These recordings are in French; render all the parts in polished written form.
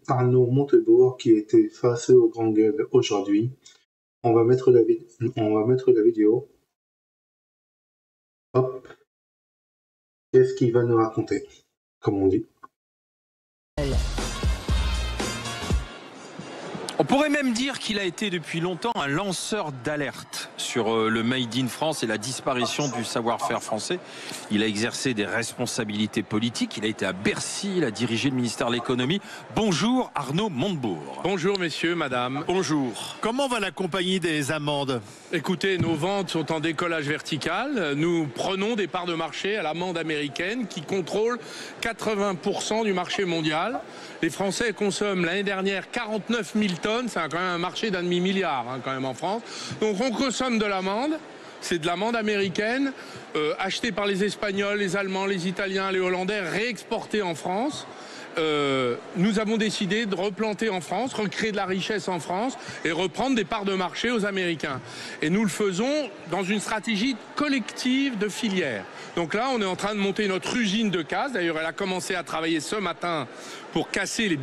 Arnaud Montebourg qui était face au grand gueule aujourd'hui. On va mettre la vidéo. Hop. Qu'est-ce qu'il va nous raconter, comme on dit. On pourrait même dire qu'il a été depuis longtemps un lanceur d'alerte sur le Made in France et la disparition du savoir-faire français. Il a exercé des responsabilités politiques. Il a été à Bercy, il a dirigé le ministère de l'économie. Bonjour Arnaud Montebourg. Bonjour messieurs, madame. Bonjour. Comment va la compagnie des amendes? Écoutez, nos ventes sont en décollage vertical. Nous prenons des parts de marché à l'amende américaine qui contrôle 80% du marché mondial. Les Français consomment l'année dernière 49 000 tonnes. C'est quand même un marché d'un demi-milliard quand même en France. Donc on consomme de l'amande. C'est de l'amande américaine achetée par les Espagnols, les Allemands, les Italiens, les Hollandais, réexportée en France. Nous avons décidé de replanter en France, recréer de la richesse en France et reprendre des parts de marché aux Américains. Et nous le faisons dans une stratégie collective de filière. Donc là, on est en train de monter notre usine de casse. D'ailleurs, elle a commencé à travailler ce matin pour casser les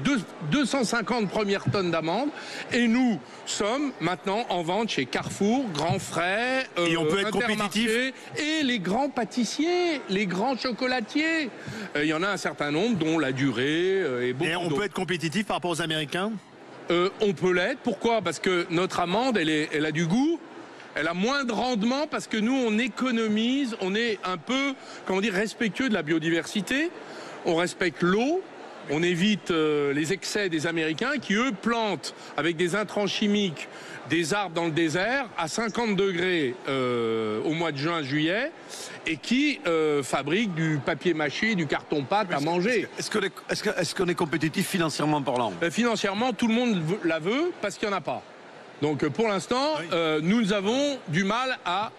250 premières tonnes d'amandes. Et nous sommes maintenant en vente chez Carrefour, Grand Frais, et on peut être compétitif et les grands pâtissiers, les grands chocolatiers. Il y en a un certain nombre, dont la durée et beaucoup. Et on peut être compétitif par rapport aux Américains? On peut l'être. Pourquoi? Parce que notre amande, elle a du goût. Elle a moins de rendement parce que nous, on économise, on est un peu, comment dire, respectueux de la biodiversité. On respecte l'eau, on évite les excès des Américains qui, eux, plantent avec des intrants chimiques des arbres dans le désert à 50 degrés au mois de juin, juillet, et qui fabriquent du papier mâché, du carton-pâte à manger. Est-ce qu'on est compétitif financièrement parlant? Financièrement, tout le monde la veut parce qu'il n'y en a pas. Donc pour l'instant, oui, nous avons du mal à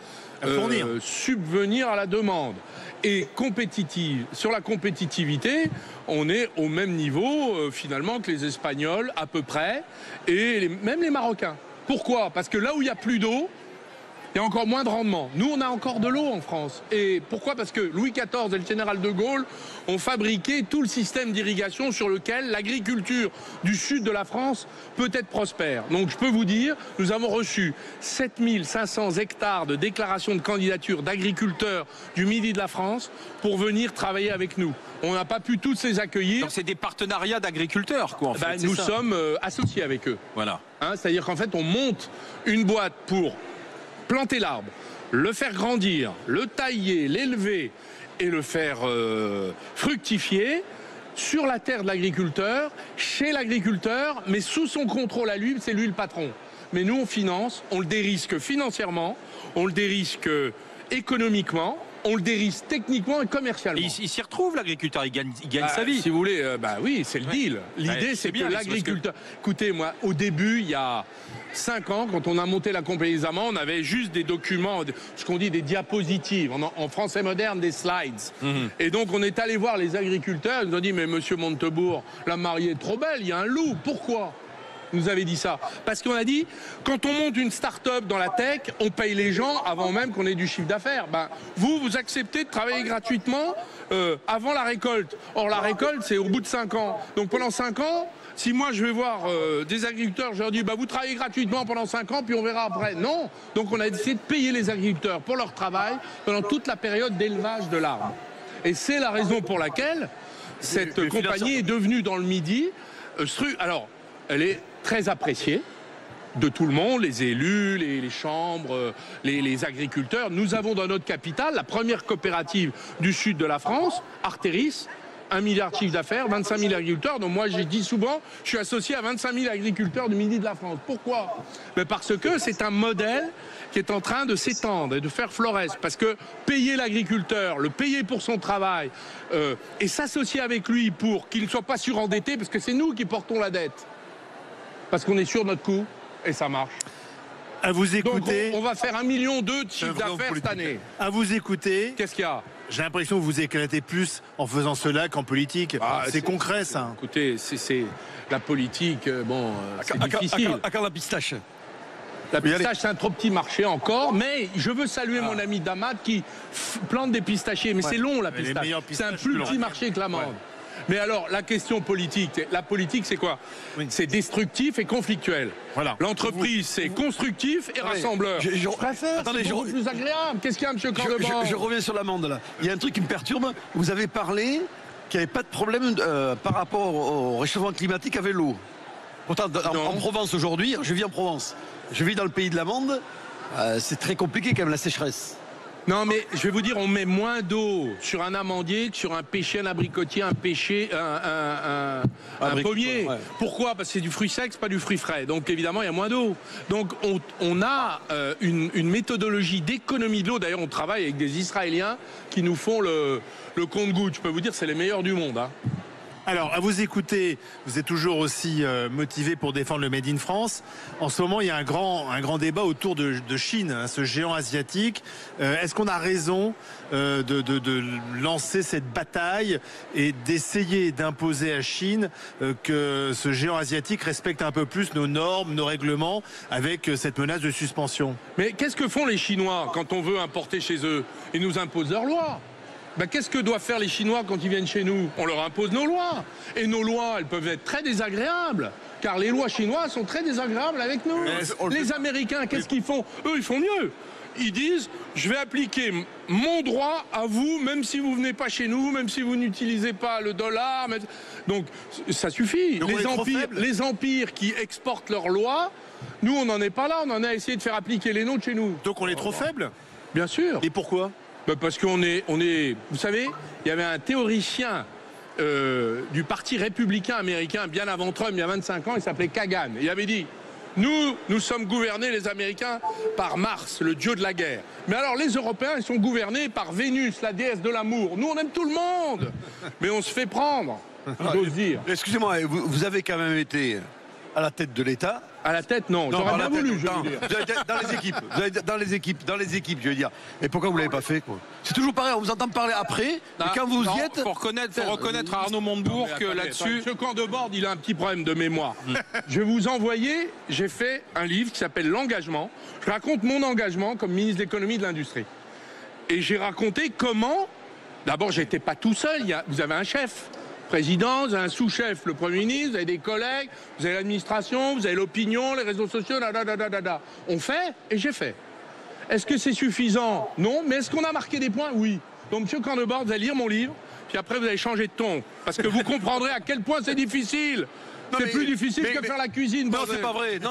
subvenir à la demande. Et sur la compétitivité, on est au même niveau finalement que les Espagnols à peu près, et même les Marocains. Pourquoi? Parce que là où il n'y a plus d'eau, il y a encore moins de rendement. Nous, on a encore de l'eau en France. Et pourquoi? Parce que Louis XIV et le général de Gaulle ont fabriqué tout le système d'irrigation sur lequel l'agriculture du sud de la France peut être prospère. Donc je peux vous dire, nous avons reçu 7500 hectares de déclarations de candidature d'agriculteurs du midi de la France pour venir travailler avec nous. On n'a pas pu tous les accueillir. Donc c'est des partenariats d'agriculteurs, quoi, en fait. Nous sommes associés avec eux. Voilà. C'est-à-dire qu'en fait, on monte une boîte pour planter l'arbre, le faire grandir, le tailler, l'élever et le faire fructifier sur la terre de l'agriculteur, chez l'agriculteur, mais sous son contrôle à lui, c'est lui le patron. Mais nous, on finance, on le dérisque financièrement, on le dérisque économiquement, on le dérisque techniquement et commercialement. Il s'y retrouve, l'agriculteur, il gagne sa vie. Si vous voulez, oui, c'est le deal. L'idée, c'est que l'agriculteur... Écoutez, moi, au début, il y a 5 ans, quand on a monté la compagnie des amendes, on avait juste des documents, ce qu'on dit des diapositives, en français moderne, des slides. Et donc, on est allé voir les agriculteurs, ils nous ont dit, mais monsieur Montebourg, la mariée est trop belle, il y a un loup, pourquoi? Nous avait dit ça. Parce qu'on a dit, quand on monte une start-up dans la tech, on paye les gens avant même qu'on ait du chiffre d'affaires. Vous acceptez de travailler gratuitement avant la récolte. Or, la récolte, c'est au bout de 5 ans. Donc, pendant 5 ans, si moi, je vais voir des agriculteurs, je leur dis, vous travaillez gratuitement pendant 5 ans, puis on verra après. Non. Donc, on a décidé de payer les agriculteurs pour leur travail pendant toute la période d'élevage de l'arbre. Et c'est la raison pour laquelle cette compagnie est devenue dans le Midi. Alors, elle est très appréciée de tout le monde, les élus, les chambres, les agriculteurs. Nous avons dans notre capitale la première coopérative du sud de la France, Artéris, 1 milliard de chiffre d'affaires, 25 000 agriculteurs. Donc moi, j'ai dit souvent, je suis associé à 25 000 agriculteurs du midi de la France. Pourquoi? Parce que c'est un modèle qui est en train de s'étendre et de faire florès. Parce que payer l'agriculteur, le payer pour son travail, et s'associer avec lui pour qu'il ne soit pas surendetté, parce que c'est nous qui portons la dette. Parce qu'on est sur notre coup, et ça marche. À vous écouter. Donc on va faire 1,2 million de chiffre d'affaires cette année. À vous écouter. Qu'est-ce qu'il y a? J'ai l'impression que vous éclatez plus en faisant cela qu'en politique. C'est concret, ça. Écoutez, c'est la politique, c'est difficile. À quand la pistache? La pistache, c'est un trop petit marché encore, mais je veux saluer mon ami Damat qui plante des pistachiers. Mais c'est long, la pistache. C'est un plus petit marché que l'amande. Mais alors, la question politique, la politique, c'est quoi? C'est destructif et conflictuel. Voilà. L'entreprise, c'est constructif et rassembleur. Je préfère. Attendez, c'est beaucoup plus agréable. Qu'est-ce qu'il y a, M. Cordebord? Je reviens sur l'amende, là. Il y a un truc qui me perturbe. Vous avez parlé qu'il n'y avait pas de problème par rapport au réchauffement climatique avec l'eau. Pourtant, en Provence aujourd'hui, je vis en Provence, je vis dans le pays de l'amande, c'est très compliqué quand même la sécheresse. Non, mais je vais vous dire, on met moins d'eau sur un amandier que sur un pêcher, un abricotier, un pommier. Ouais. Pourquoi? Parce que c'est du fruit sec, c'est pas du fruit frais. Donc évidemment, il y a moins d'eau. Donc on a une méthodologie d'économie de l'eau. D'ailleurs, on travaille avec des Israéliens qui nous font le compte-gouttes. Je peux vous dire, c'est les meilleurs du monde. Hein. Alors, à vous écouter, vous êtes toujours aussi motivé pour défendre le Made in France. En ce moment, il y a un grand débat autour de Chine, hein, ce géant asiatique. Est-ce qu'on a raison de lancer cette bataille et d'essayer d'imposer à Chine que ce géant asiatique respecte un peu plus nos normes, nos règlements, avec cette menace de suspension? Mais qu'est-ce que font les Chinois quand on veut importer chez eux? Ils nous imposent leurs lois. Ben, qu'est-ce que doivent faire les Chinois quand ils viennent chez nous? On leur impose nos lois. Et nos lois, elles peuvent être très désagréables. Car les lois chinoises sont très désagréables avec nous. Les Américains, qu'est-ce qu'ils font? Eux, ils font mieux. Ils disent, je vais appliquer mon droit à vous, même si vous venez pas chez nous, même si vous n'utilisez pas le dollar. Donc, ça suffit. Donc les empires qui exportent leurs lois, nous, on n'en est pas là. On en a essayé de faire appliquer les nôtres chez nous. Donc, on est trop faible? Bien sûr. Et pourquoi? Parce qu'on est... Vous savez, il y avait un théoricien du Parti républicain américain, bien avant Trump, il y a 25 ans, il s'appelait Kagan. Il avait dit, nous sommes gouvernés, les Américains, par Mars, le dieu de la guerre. Mais alors, les Européens, ils sont gouvernés par Vénus, la déesse de l'amour. Nous, on aime tout le monde, mais on se fait prendre, j'ose dire. Excusez-moi, vous avez quand même été à la tête de l'État. À la tête, non. J'aurais bien voulu, je veux dire. Dans les équipes, je veux dire. Et pourquoi vous l'avez pas fait, quoi? C'est toujours pareil, on vous entend parler après, mais quand vous y êtes... Faut reconnaître à Arnaud Montebourg que là-dessus... M. Cordebord, il a un petit problème de mémoire. Je vais vous envoyer, j'ai fait un livre qui s'appelle L'engagement. Je raconte mon engagement comme ministre de l'économie et de l'industrie. Et j'ai raconté comment... D'abord, j'étais pas tout seul, vous avez un chef. Président, vous avez un sous-chef, le Premier ministre, vous avez des collègues, vous avez l'administration, vous avez l'opinion, les réseaux sociaux, On fait et j'ai fait. Est-ce que c'est suffisant? Non. Mais est-ce qu'on a marqué des points? Oui. Donc, M. Cordebord, vous allez lire mon livre, puis après, vous allez changer de ton. Parce que vous comprendrez à quel point c'est difficile. C'est plus difficile que faire la cuisine. Non, c'est pas vrai. Non,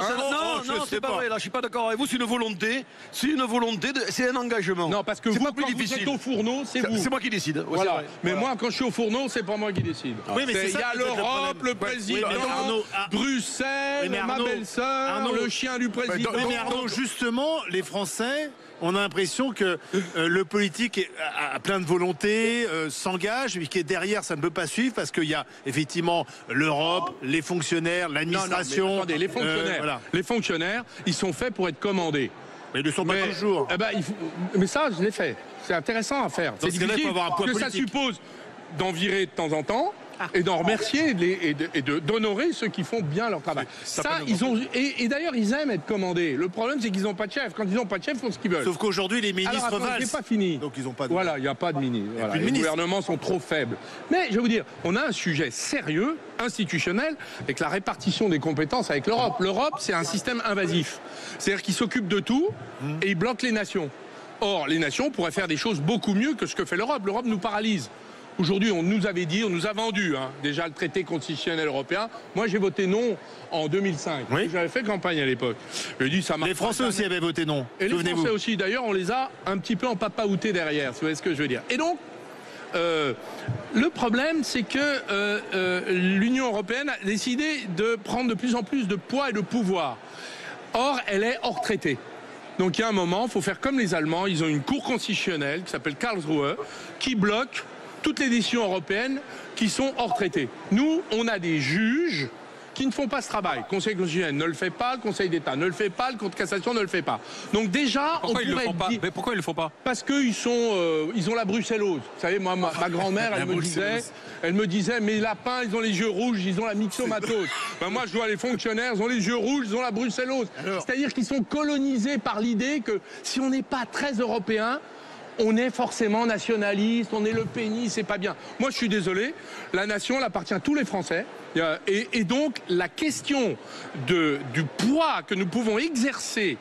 c'est pas vrai. Là, je suis pas d'accord avec vous. C'est une volonté. C'est un engagement. Non, parce que vous, quand vous êtes au fourneau, c'est vous. C'est moi qui décide. Voilà. Mais moi, quand je suis au fourneau, c'est pas moi qui décide. Oui, mais il y a l'Europe, le président, Bruxelles, ma belle-sœur, le chien du président. Mais Arnaud, justement, les Français, on a l'impression que le politique a plein de volonté, s'engage, mais que derrière, ça ne peut pas suivre parce qu'il y a effectivement l'Europe, les fonctionnaires, l'administration. Non, attendez, les fonctionnaires, ils sont faits pour être commandés. Mais ils ne le sont pas toujours. Mais ça, je l'ai fait. C'est intéressant à faire. C'est difficile parce que ça suppose d'en virer de temps en temps. Et d'en remercier et d'honorer ceux qui font bien leur travail. Et d'ailleurs, ils aiment être commandés. Le problème, c'est qu'ils n'ont pas de chef. Quand ils n'ont pas de chef, ils font ce qu'ils veulent. Sauf qu'aujourd'hui, les ministres valent. C'est pas fini. Donc, ils n'ont pas de... Voilà, il n'y a pas de ministre. Voilà. Les gouvernements sont trop faibles. Mais je vais vous dire, on a un sujet sérieux, institutionnel, avec la répartition des compétences avec l'Europe. L'Europe, c'est un système invasif. C'est-à-dire qu'il s'occupe de tout et il bloque les nations. Or, les nations pourraient faire des choses beaucoup mieux que ce que fait l'Europe. L'Europe nous paralyse. Aujourd'hui, on nous avait dit, on nous a vendu déjà le traité constitutionnel européen. Moi, j'ai voté non en 2005. Oui. J'avais fait campagne à l'époque. J'ai dit, ça marche. Les Français aussi avaient voté non. Et les Français aussi. D'ailleurs, on les a un petit peu en papaouté derrière, si vous voyez ce que je veux dire. Et donc, le problème, c'est que l'Union européenne a décidé de prendre de plus en plus de poids et de pouvoir. Or, elle est hors traité. Donc, il y a un moment, il faut faire comme les Allemands. Ils ont une cour constitutionnelle qui s'appelle Karlsruhe, qui bloque toutes les décisions européennes qui sont hors traité. Nous, on a des juges qui ne font pas ce travail. Le Conseil constitutionnel ne le fait pas, le Conseil d'État ne le fait pas, le Cour de cassation ne le fait pas. Donc déjà, pourquoi ils le font pas? Mais pourquoi ils le font pas? Parce qu'ils ils ont la brucellose. Vous savez, moi, ma grand-mère, elle me disait, mes lapins, ils ont les yeux rouges, ils ont la myxomatose. Moi, je vois les fonctionnaires, ils ont les yeux rouges, ils ont la brucellose. C'est-à-dire qu'ils sont colonisés par l'idée que si on n'est pas très européen, on est forcément nationaliste, on est le pénis, c'est pas bien. Moi, je suis désolé, la nation, elle appartient à tous les Français. Et donc, la question du poids que nous pouvons exercer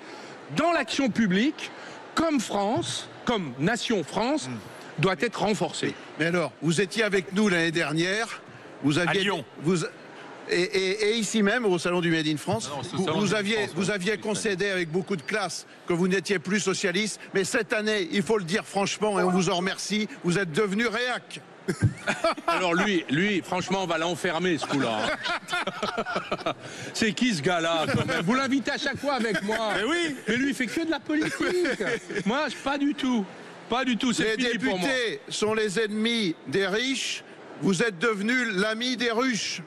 dans l'action publique, comme France, comme nation France, doit être renforcée. Mais alors, vous étiez avec nous l'année dernière, vous aviez... À Lyon. Et ici même, au Salon du Made in France, vous aviez France, concédé avec beaucoup de classe que vous n'étiez plus socialiste. Mais cette année, il faut le dire franchement, et on vous en remercie, vous êtes devenu réac. Alors lui, franchement, on va l'enfermer, ce coup-là. C'est qui ce gars-là, quand même? Vous l'invitez à chaque fois avec moi. Mais oui. Mais lui, il fait que de la politique. Moi, pas du tout. Pas du tout, c'est Les fini pour moi. députés sont les ennemis des riches. Vous êtes devenu l'ami des ruches.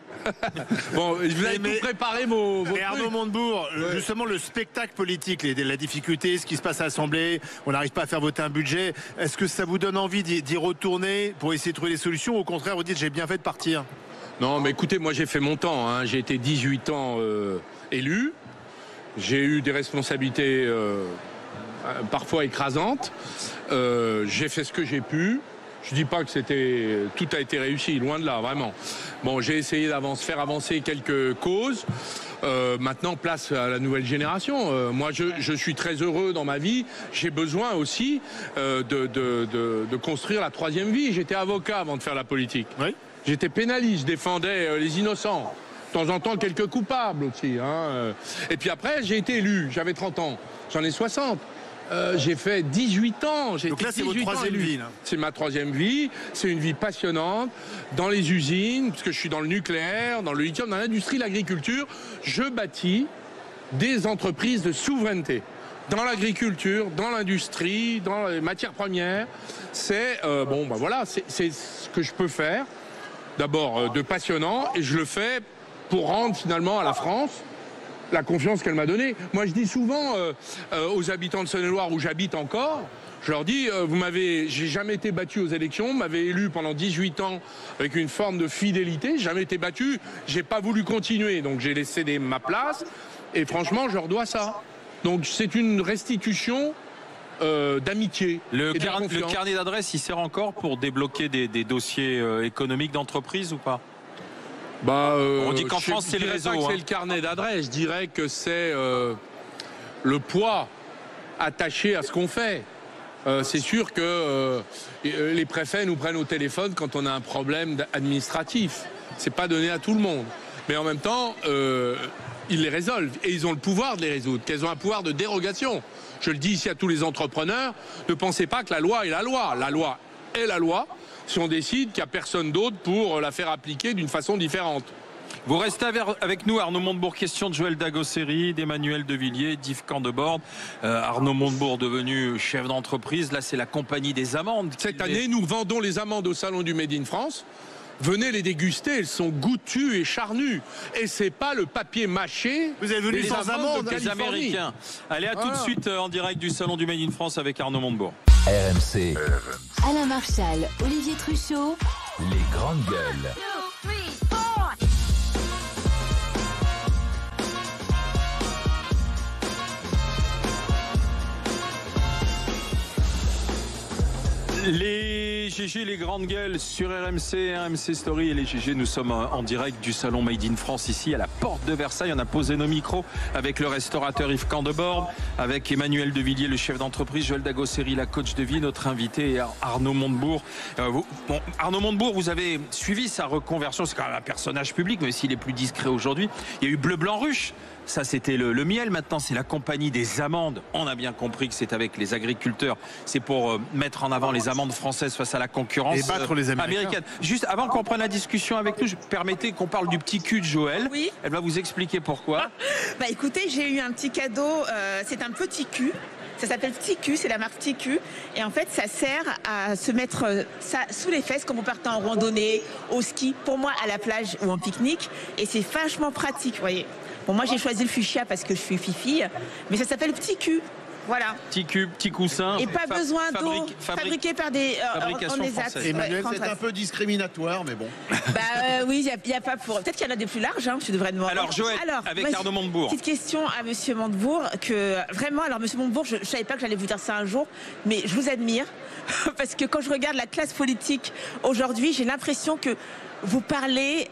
Bon, vous avez tout préparé vos Et Arnaud trucs. Montebourg, justement le spectacle politique, la difficulté, ce qui se passe à l'Assemblée, on n'arrive pas à faire voter un budget, est-ce que ça vous donne envie d'y retourner pour essayer de trouver des solutions, ou au contraire vous dites j'ai bien fait de partir? Non, mais écoutez, moi j'ai fait mon temps, hein. J'ai été 18 ans élu, j'ai eu des responsabilités parfois écrasantes, j'ai fait ce que j'ai pu. Je dis pas que tout a été réussi, loin de là, vraiment. Bon, j'ai essayé faire avancer quelques causes. Maintenant, place à la nouvelle génération. Moi, je suis très heureux dans ma vie. J'ai besoin aussi de construire la troisième vie. J'étais avocat avant de faire la politique. Oui. J'étais pénaliste, je défendais les innocents. De temps en temps, quelques coupables aussi. Hein. Et puis après, j'ai été élu. J'avais 30 ans. J'en ai 60. J'ai fait 18 ans. Donc là, c'est votre troisième vie, là. C'est ma troisième vie. C'est une vie passionnante. Dans les usines, parce que je suis dans le nucléaire, dans le lithium, dans l'industrie, l'agriculture, je bâtis des entreprises de souveraineté. Dans l'agriculture, dans l'industrie, dans les matières premières. C'est c'est ce que je peux faire. D'abord de passionnant, et je le fais pour rendre finalement à la France la confiance qu'elle m'a donnée. Moi, je dis souvent aux habitants de Saône-et-Loire où j'habite encore, je leur dis, j'ai jamais été battu aux élections, m'avez élu pendant 18 ans avec une forme de fidélité, j'ai jamais été battu, j'ai pas voulu continuer, donc j'ai laissé ma place, et franchement, je leur dois ça. Donc c'est une restitution d'amitié. Le carnet d'adresse, il sert encore pour débloquer des dossiers économiques d'entreprise ou pas? On dit qu'en France, c'est le réseau. Je dirais pas que c'est le carnet d'adresse, je dirais que c'est le poids attaché à ce qu'on fait. C'est sûr que les préfets nous prennent au téléphone quand on a un problème administratif. C'est pas donné à tout le monde. Mais en même temps, ils les résolvent. Et ils ont le pouvoir de les résoudre. Qu'elles ont un pouvoir de dérogation. Je le dis ici à tous les entrepreneurs, ne pensez pas que la loi est la loi. La loi est la loi. Si on décide qu'il n'y a personne d'autre pour la faire appliquer d'une façon différente. Vous restez avec nous, Arnaud Montebourg. Question de Joël Dagosseri, d'Emmanuel Devilliers, d'Yves Candebord. Arnaud Montebourg devenu chef d'entreprise. Là, c'est la compagnie des amandes. Cette année, nous vendons les amandes au Salon du Made in France. Venez les déguster, elles sont goûtues et charnues. Et c'est pas le papier mâché. Vous êtes venu sans amandes, les Américains. Allez, à tout de suite en direct du Salon du Made in France avec Arnaud Montebourg. RMC. Alain Marchal, Olivier Truchot. Les grandes gueules. Les GG, les grandes gueules sur RMC, RMC Story et les GG, nous sommes en direct du Salon Made in France ici à la porte de Versailles. On a posé nos micros avec le restaurateur Yves Candebord, avec Emmanuel Devilliers, le chef d'entreprise, Joël Dagosseri, la coach de vie, notre invité Arnaud Montebourg. Arnaud Montebourg, vous avez suivi sa reconversion, c'est quand même un personnage public, mais s'il est plus discret aujourd'hui. Il y a eu Bleu Blanc Ruche. Ça, c'était le miel. Maintenant, c'est la compagnie des amandes. On a bien compris que c'est avec les agriculteurs. C'est pour mettre en avant les amandes françaises face à la concurrence et battre les américaine. Juste avant qu'on prenne la discussion avec nous, permettez qu'on parle du petit cul de Joël. Oui. Elle va vous expliquer pourquoi. Écoutez, j'ai eu un petit cadeau. C'est un petit cul. Ça s'appelle Petit Cul, c'est la marque Petit Cul. Et en fait, ça sert à se mettre ça sous les fesses quand vous partez en randonnée, au ski, pour moi, à la plage ou en pique-nique. Et c'est vachement pratique, vous voyez. Bon, moi, j'ai choisi le fuchsia parce que je suis fifille, mais ça s'appelle Petit Cul. Voilà. Petit cube, petit coussin. Et pas besoin d'eau, fabriqué par des fabrication française. Emmanuel, c'est un peu discriminatoire, mais bon. Oui, il y a pas pour. Peut-être qu'il y en a des plus larges. Tu devrais demander. Alors Joël, avec Arnaud Montebourg. Petite question à Monsieur Montebourg que vraiment. Alors Monsieur Montebourg, je savais pas que j'allais vous dire ça un jour, mais je vous admire parce que quand je regarde la classe politique aujourd'hui, j'ai l'impression que vous parlez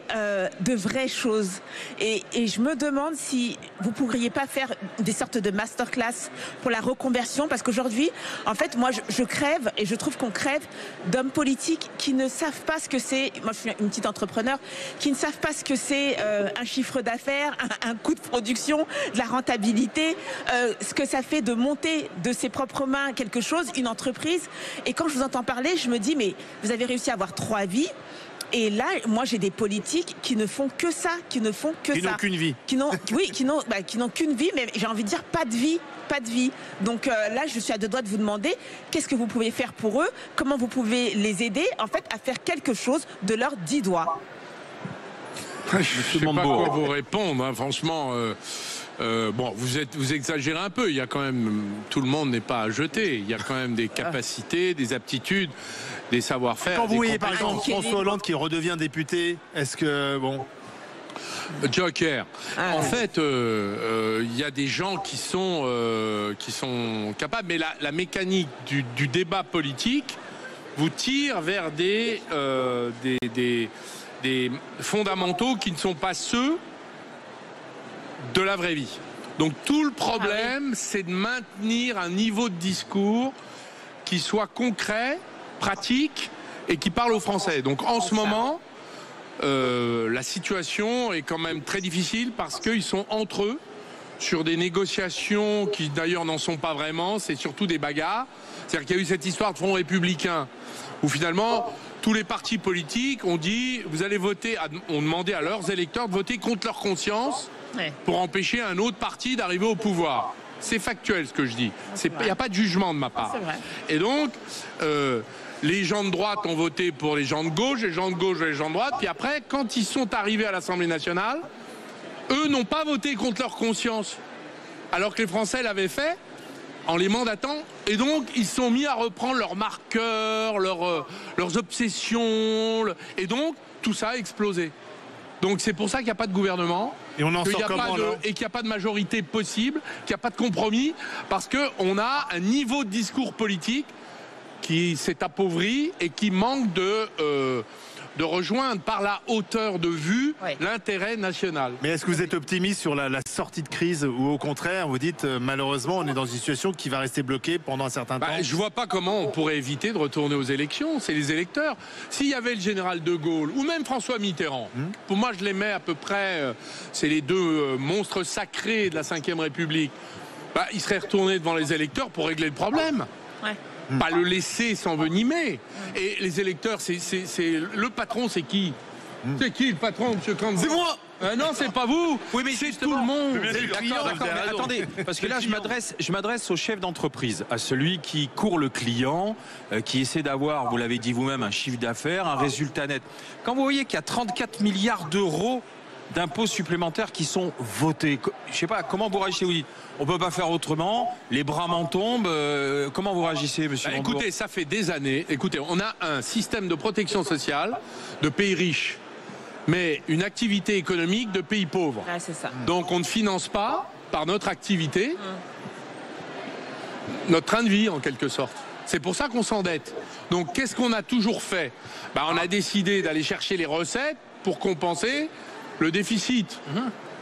de vraies choses et je me demande si vous pourriez pas faire des sortes de masterclass pour la reconversion, parce qu'aujourd'hui, en fait, moi, je crève et je trouve qu'on crève d'hommes politiques qui ne savent pas ce que c'est. Moi, je suis une petite entrepreneur, qui ne savent pas ce que c'est un chiffre d'affaires, un coût de production, de la rentabilité, ce que ça fait de monter de ses propres mains quelque chose, une entreprise. Et quand je vous entends parler, je me dis, mais vous avez réussi à avoir 3 vies. Et là, moi, j'ai des politiques qui ne font que ça, qui n'ont qu'une vie. Qui n'ont qu'une vie, mais j'ai envie de dire pas de vie. Donc là, je suis à 2 doigts de vous demander qu'est-ce que vous pouvez faire pour eux, comment vous pouvez les aider, en fait, à faire quelque chose de leurs 10 doigts. Je ne sais pas quoi vous répondre, hein, franchement. Bon, vous exagérez un peu. Il y a quand même, tout le monde n'est pas à jeter. Il y a quand même des capacités, des aptitudes, des savoir-faire. Quand vous voyez par exemple François Hollande qui redevient député, est-ce que Joker. En fait, il y a des gens qui sont capables, mais la mécanique du débat politique vous tire vers des fondamentaux qui ne sont pas ceux de la vraie vie. Donc tout le problème, c'est de maintenir un niveau de discours qui soit concret, pratique et qui parle aux Français. Donc en ce moment, la situation est quand même très difficile parce qu'ils sont entre eux sur des négociations qui d'ailleurs n'en sont pas vraiment, c'est surtout des bagarres. C'est-à-dire qu'il y a eu cette histoire de Front républicain où finalement tous les partis politiques ont dit, vous allez voter, ont demandé à leurs électeurs de voter contre leur conscience pour empêcher un autre parti d'arriver au pouvoir. C'est factuel ce que je dis. Il n'y a pas de jugement de ma part. Et donc, les gens de droite ont voté pour les gens de gauche, les gens de gauche les gens de droite. Puis après, quand ils sont arrivés à l'Assemblée nationale, eux n'ont pas voté contre leur conscience. Alors que les Français l'avaient fait en les mandatant. Et donc, ils se sont mis à reprendre leurs marqueurs, leurs obsessions. Et donc, tout ça a explosé. Donc, c'est pour ça qu'il n'y a pas de gouvernement. Et on en sort comment, et qu'il n'y a pas de majorité possible, qu'il n'y a pas de compromis. Parce qu'on a un niveau de discours politique qui s'est appauvri et qui manque de rejoindre par la hauteur de vue l'intérêt national. Mais est-ce que vous êtes optimiste sur la sortie de crise ou au contraire, vous dites malheureusement on est dans une situation qui va rester bloquée pendant un certain temps? Je vois pas comment on pourrait éviter de retourner aux élections. C'est les électeurs. S'il y avait le général de Gaulle ou même François Mitterrand, pour moi je les mets à peu près, c'est les deux monstres sacrés de la Ve République, ils seraient retournés devant les électeurs pour régler le problème. Pas le laisser s'envenimer. Et les électeurs, c'est le patron, c'est qui? C'est qui le patron, monsieur Candé? C'est moi. Non, c'est pas vous. Oui, mais c'est tout le monde. D'accord, mais attendez, parce que là, je m'adresse au chef d'entreprise, à celui qui court le client, qui essaie d'avoir, vous l'avez dit vous-même, un chiffre d'affaires, un résultat net. Quand vous voyez qu'il y a 34 milliards d'euros d'impôts supplémentaires qui sont votés, je sais pas, comment vous réagissez? Vous dites, on peut pas faire autrement, les bras m'en tombent, comment vous réagissez, monsieur Montebourg? Écoutez, ça fait des années, on a un système de protection sociale de pays riches, mais une activité économique de pays pauvres. C'est ça. Donc on ne finance pas, par notre activité, notre train de vie en quelque sorte. C'est pour ça qu'on s'endette. Donc qu'est-ce qu'on a toujours fait? On a décidé d'aller chercher les recettes pour compenser le déficit.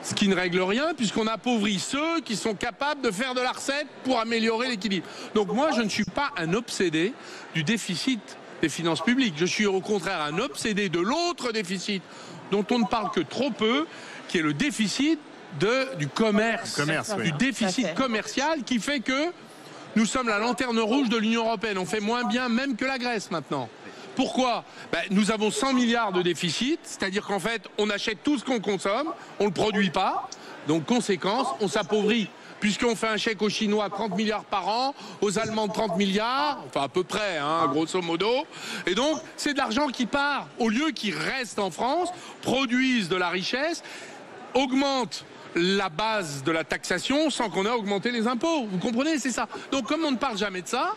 Ce qui ne règle rien puisqu'on appauvrit ceux qui sont capables de faire de la recette pour améliorer l'équilibre. Donc moi, je ne suis pas un obsédé du déficit des finances publiques. Je suis au contraire un obsédé de l'autre déficit dont on ne parle que trop peu, qui est le déficit du commerce, du déficit commercial qui fait que nous sommes la lanterne rouge de l'Union européenne. On fait moins bien même que la Grèce maintenant. Pourquoi? Nous avons 100 milliards de déficit, c'est-à-dire qu'en fait, on achète tout ce qu'on consomme, on ne le produit pas, donc conséquence, on s'appauvrit. Puisqu'on fait un chèque aux Chinois 30 milliards par an, aux Allemands 30 milliards, enfin à peu près, grosso modo. Et donc, c'est de l'argent qui part, au lieu qu'il reste en France, produise de la richesse, augmente la base de la taxation sans qu'on ait augmenté les impôts. Vous comprenez, c'est ça. Donc comme on ne parle jamais de ça,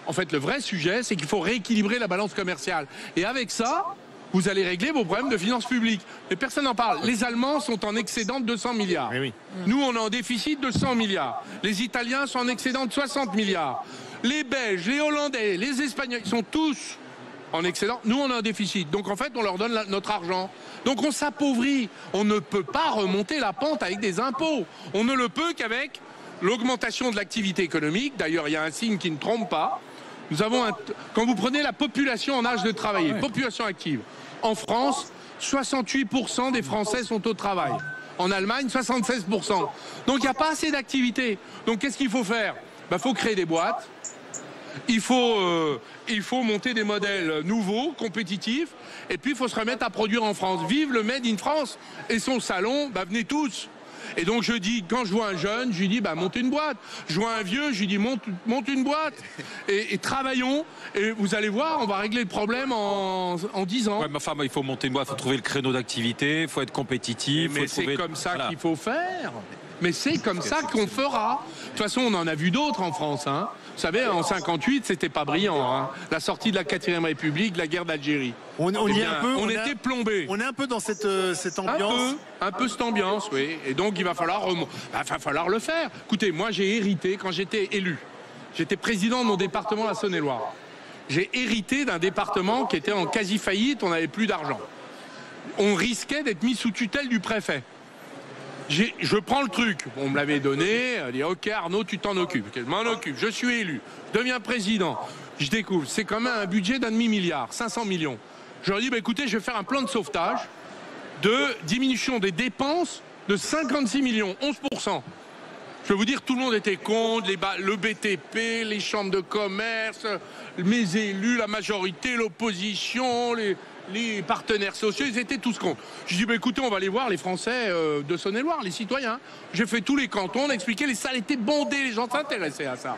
en fait le vrai sujet c'est qu'il faut rééquilibrer la balance commerciale. Et avec ça, vous allez régler vos problèmes de finances publiques. Mais personne n'en parle. Les Allemands sont en excédent de 200 milliards. Oui. Nous, on est en déficit de 100 milliards. Les Italiens sont en excédent de 60 milliards. Les Belges, les Hollandais, les Espagnols, ils sont tous en excédent. Nous, on a un déficit. Donc, en fait, on leur donne notre argent. Donc, on s'appauvrit. On ne peut pas remonter la pente avec des impôts. On ne le peut qu'avec l'augmentation de l'activité économique. D'ailleurs, il y a un signe qui ne trompe pas. Nous avons quand vous prenez la population en âge de travailler, population active, en France, 68% des Français sont au travail. En Allemagne, 76%. Donc, il n'y a pas assez d'activité. Donc, qu'est-ce qu'il faut faire? Il faut créer des boîtes. Il faut monter des modèles nouveaux, compétitifs. Et puis, il faut se remettre à produire en France. Vive le Made in France et son salon, venez tous. Et donc je dis, quand je vois un jeune, je lui dis monte une boîte. Je vois un vieux, je lui dis monte une boîte. Et travaillons. Et vous allez voir, on va régler le problème en 10 ans. Ouais, mais enfin, il faut monter une boîte, il faut trouver le créneau d'activité, il faut être compétitif. Mais c'est comme ça qu'il faut faire. Mais c'est comme ça qu'on fera. De toute façon, on en a vu d'autres en France. Hein. Vous savez, en 58, c'était pas brillant. Hein. La sortie de la 4e République, la guerre d'Algérie. On était plombés. On est un peu dans cette ambiance. Un peu cette ambiance, oui. Et donc, il va falloir le faire. Écoutez, moi, j'ai hérité, quand j'étais élu, j'étais président de mon département, la Saône-et-Loire. J'ai hérité d'un département qui était en quasi-faillite, on n'avait plus d'argent. On risquait d'être mis sous tutelle du préfet. Je prends le truc, on me l'avait donné, elle dit ok Arnaud tu t'en occupes, je m'en occupe, je suis élu, je deviens président, je découvre, c'est quand même un budget d'1,5 milliard, 500 millions. Je leur dis écoutez je vais faire un plan de sauvetage de diminution des dépenses de 56 millions, 11%. Je vais vous dire tout le monde était contre, le BTP, les chambres de commerce, mes élus, la majorité, l'opposition, les partenaires sociaux, ils étaient tous contre. Je dis, écoutez, on va aller voir les Français de Saône-et-Loire, les citoyens. J'ai fait tous les cantons, on a expliqué, les salles étaient bondées, les gens s'intéressaient à ça.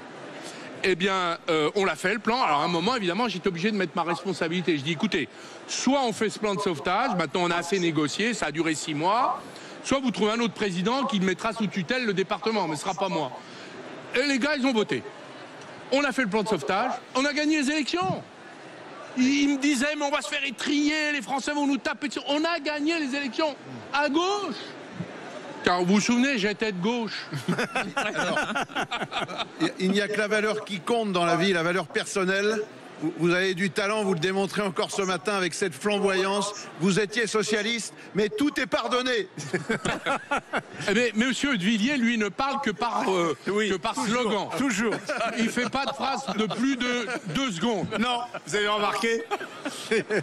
Eh bien, on l'a fait, le plan. Alors, à un moment, évidemment, j'étais obligé de mettre ma responsabilité. Je dis, écoutez, soit on fait ce plan de sauvetage, maintenant on a assez négocié, ça a duré 6 mois, soit vous trouvez un autre président qui mettra sous tutelle le département, mais ce ne sera pas moi. Et les gars, ils ont voté. On a fait le plan de sauvetage, on a gagné les élections. Ils me disaient, mais on va se faire étriller, les Français vont nous taper dessus. On a gagné les élections à gauche. Car vous vous souvenez, j'étais de gauche. Alors, il n'y a que la valeur qui compte dans la vie, la valeur personnelle. Vous avez du talent, vous le démontrez encore ce matin avec cette flamboyance. Vous étiez socialiste, mais tout est pardonné. Mais Monsieur de Villiers, lui, ne parle que par slogan. Toujours. Il ne fait pas de phrase de plus de 2 secondes. Non, vous avez remarqué.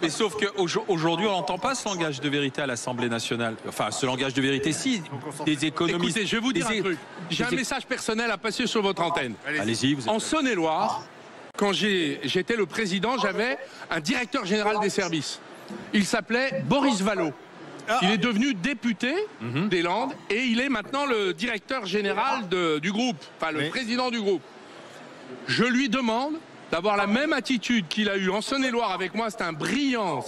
Mais sauf qu'aujourd'hui, on n'entend pas ce langage de vérité à l'Assemblée nationale. Enfin, ce langage de vérité, si, des économistes. Écoutez, je vais vous dire un truc. J'ai un message personnel à passer sur votre antenne. Allez-y. En Saône-et-Loire, quand j'étais le président, j'avais un directeur général des services. Il s'appelait Boris Vallaud. Il est devenu député des Landes et il est maintenant le directeur général du groupe, enfin le président du groupe. Je lui demande d'avoir la même attitude qu'il a eue en Saône-et-Loire avec moi, c'est un brillant,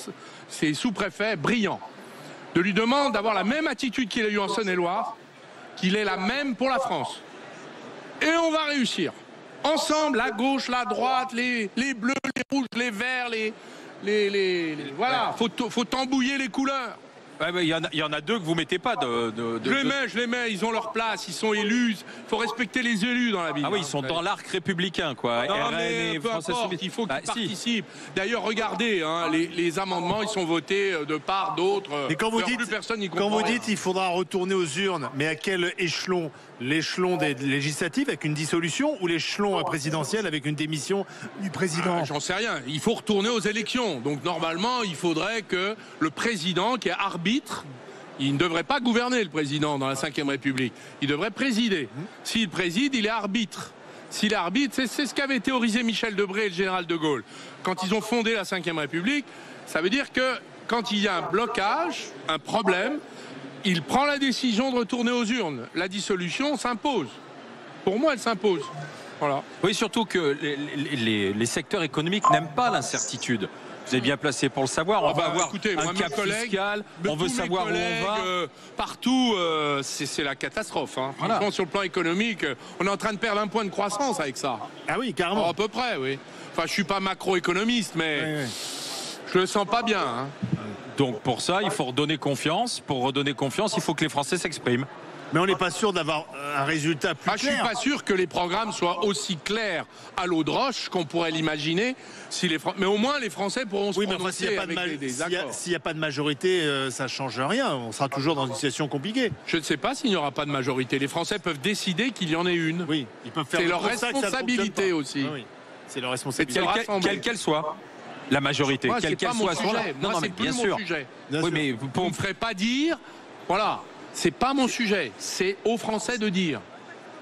c'est sous-préfet brillant. De lui demander d'avoir la même attitude qu'il a eue en Saône-et-Loire, qu'il ait la même pour la France. Et on va réussir. Ensemble, la gauche, la droite, les bleus, les rouges, les verts, voilà, faut tambouiller les couleurs. Il y en a 2 que vous mettez pas Je les mets, ils ont leur place, ils sont élus. Il faut respecter les élus dans la vie. Ah oui, ils sont dans l'arc républicain, quoi. Non, mais peu importe, il faut qu'ils participent. D'ailleurs, regardez, hein, les amendements, ils sont votés de part d'autres. Et quand vous dites, il faudra retourner aux urnes, mais à quel échelon? L'échelon des législatives avec une dissolution ou l'échelon présidentiel avec une démission du président? J'en sais rien. Il faut retourner aux élections. Donc normalement, il faudrait que le président, qui est arbitre, il ne devrait pas gouverner, le président, dans la 5e République. Il devrait présider. S'il préside, il est arbitre. S'il est arbitre, c'est ce qu'avait théorisé Michel Debré et le général de Gaulle. Quand ils ont fondé la 5e République, ça veut dire que quand il y a un blocage, un problème, il prend la décision de retourner aux urnes. La dissolution s'impose. Pour moi, elle s'impose. Voilà. Oui, surtout que les secteurs économiques n'aiment pas l'incertitude. Vous êtes bien placé pour le savoir. On va avoir écoutez, un moi, cap fiscal. On veut savoir où on va. Partout, c'est la catastrophe. Hein. Voilà. Franchement, sur le plan économique, on est en train de perdre 1 point de croissance avec ça. Ah oui, carrément. Oh, à peu près, oui. Enfin, je suis pas macroéconomiste, mais je le sens pas bien. Hein. Donc pour ça, il faut redonner confiance. Pour redonner confiance, il faut que les Français s'expriment. Mais on n'est pas sûr d'avoir un résultat plus Je suis clair. pas sûr que les programmes soient aussi clairs à l'eau de roche qu'on pourrait l'imaginer. Mais au moins, les Français pourront se Oui, mais prononcer avec des accords. s'il n'y a pas de majorité, ça ne change rien. On sera toujours dans une situation compliquée. Je ne sais pas s'il n'y aura pas de majorité. Les Français peuvent décider qu'il y en ait une. Oui, ils peuvent faire. C'est leur pour ça que ça responsabilité fonctionne pas. aussi. Ah oui, c'est leur responsabilité. Quelle qu'elle soit. La majorité, Moi, quelle c'est qu'elle pas mon soit. sujet. Non, Moi, mais c'est plus bien mon sûr. sujet. Oui, mais On me ferait pas dire, voilà, c'est pas mon sujet. C'est aux Français de dire.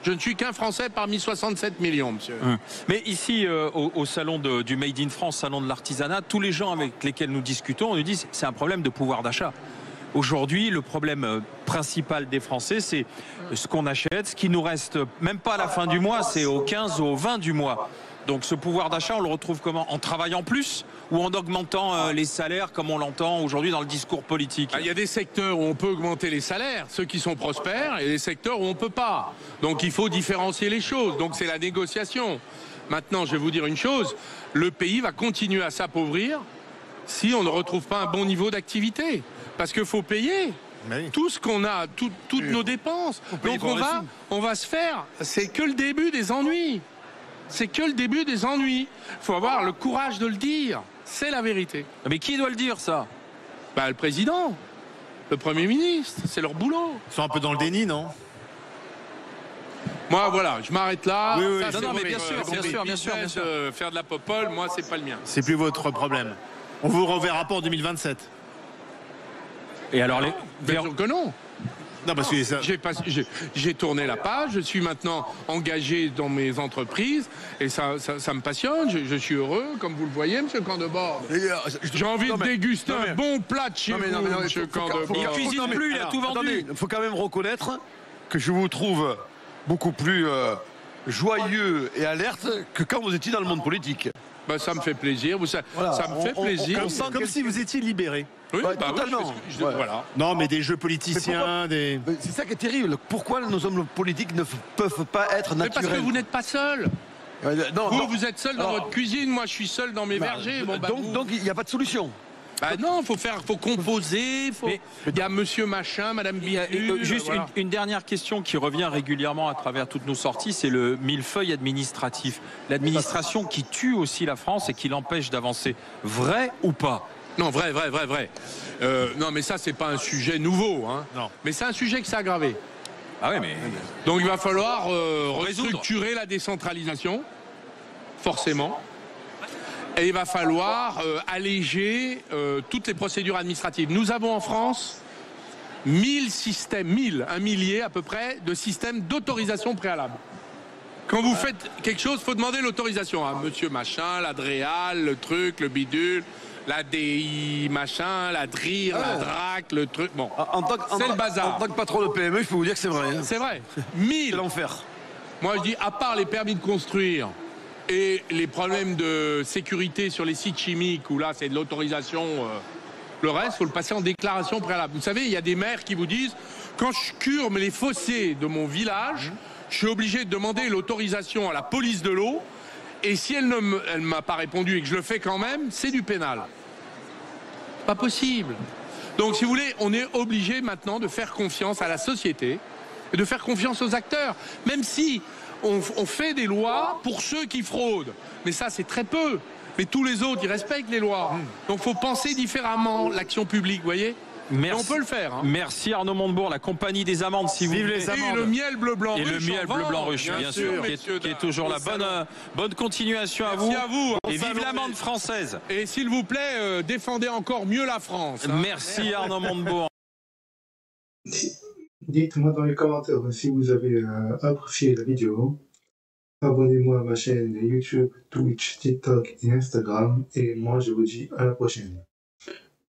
Je ne suis qu'un Français parmi 67 millions, monsieur. Mais ici, au salon du Made in France, salon de l'artisanat, tous les gens avec lesquels nous discutons, on nous dit c'est un problème de pouvoir d'achat. Aujourd'hui, le problème principal des Français, c'est ce qu'on achète, ce qui nous reste, même pas à la fin du mois, c'est au 15 ou au 20 du mois. Donc ce pouvoir d'achat, on le retrouve comment? En travaillant plus ou en augmentant les salaires comme on l'entend aujourd'hui dans le discours politique? Il y a des secteurs où on peut augmenter les salaires, ceux qui sont prospères, et des secteurs où on ne peut pas. Donc il faut différencier les choses. Donc c'est la négociation. Maintenant, je vais vous dire une chose, le pays va continuer à s'appauvrir si on ne retrouve pas un bon niveau d'activité. Parce qu'il faut payer. Oui. Tout ce qu'on a, toutes nos dépenses. Donc on va se faire, c'est que le début des ennuis. C'est que le début des ennuis. Il faut avoir le courage de le dire. C'est la vérité. Mais qui doit le dire, ça? Le président, le Premier ministre, c'est leur boulot. Ils sont un peu dans le déni, non? Moi, voilà, je m'arrête là. Oui, oui. Ça, Non, mais c'est bien sûr, votre bien sûr, bien sûr, bien business, sûr. faire de la popole, moi, c'est pas le mien. C'est plus votre problème. On vous reverra pas en 2027. Et alors, Bien sûr que non. Non, parce que ça... J'ai tourné la page, je suis maintenant engagé dans mes entreprises et ça me passionne, je suis heureux, comme vous le voyez, monsieur Candebord. J'ai envie de déguster un bon plat de chez vous, monsieur Candebord. il cuisine plus, il a tout vendu. Il faut quand même reconnaître que je vous trouve beaucoup plus joyeux et alerte que quand vous étiez dans le monde politique. Ça me fait plaisir, ça me fait plaisir. Comme si vous étiez libéré. Oui, totalement. Voilà. Non, mais des jeux politiciens, des... C'est ça qui est terrible. Pourquoi nos hommes politiques ne peuvent pas être Mais naturels? parce que vous n'êtes pas seul. Vous êtes seul dans votre cuisine, moi je suis seul dans mes vergers. Donc il n'y a pas de solution. Non, faut composer. Il y a monsieur machin, madame Bidule. Juste voilà. une dernière question qui revient régulièrement à travers toutes nos sorties, c'est le millefeuille administratif. L'administration qui tue aussi la France et qui l'empêche d'avancer. Vrai ou pas? Non, vrai. Non, mais ça, c'est pas un sujet nouveau. Hein. Non. Mais c'est un sujet qui s'est aggravé. Ah oui, mais... Donc il va falloir résoudre. restructurer la décentralisation, forcément. Et il va falloir alléger toutes les procédures administratives. Nous avons en France 1000 systèmes, un millier à peu près, de systèmes d'autorisation préalable. Quand vous faites quelque chose, il faut demander l'autorisation à monsieur machin, la DREAL, le truc, le bidule, la DI machin, la DRIR, la DRAC, le truc. Bon, c'est le bazar. En tant que patron de PME, je peux vous dire que c'est vrai. C'est vrai. 1000. C'est l'enfer. Moi, je dis, à part les permis de construire et les problèmes de sécurité sur les sites chimiques, où là, c'est de l'autorisation, le reste, il faut le passer en déclaration préalable. Vous savez, il y a des maires qui vous disent, quand je curme les fossés de mon village, je suis obligé de demander l'autorisation à la police de l'eau, et si elle ne m'a pas répondu et que je le fais quand même, c'est du pénal. Pas possible. Donc, si vous voulez, on est obligé maintenant de faire confiance à la société et de faire confiance aux acteurs, même si on fait des lois pour ceux qui fraudent. Mais ça, c'est très peu. Mais tous les autres, ils respectent les lois. Donc, il faut penser différemment l'action publique, vous voyez ? Merci. Et on peut le faire. Hein. Merci Arnaud Montebourg, la compagnie des amandes, si vous voulez. Et le miel bleu-blanc russe. Et le miel bleu-blanc russe, bien sûr, qui est toujours la bonne continuation à vous. Merci à vous. Et vive l'amande française. Et s'il vous plaît, défendez encore mieux la France. Hein. Merci Arnaud Montebourg. Dites-moi dans les commentaires si vous avez apprécié la vidéo. Abonnez-moi à ma chaîne YouTube, Twitch, TikTok et Instagram. Et moi, je vous dis à la prochaine.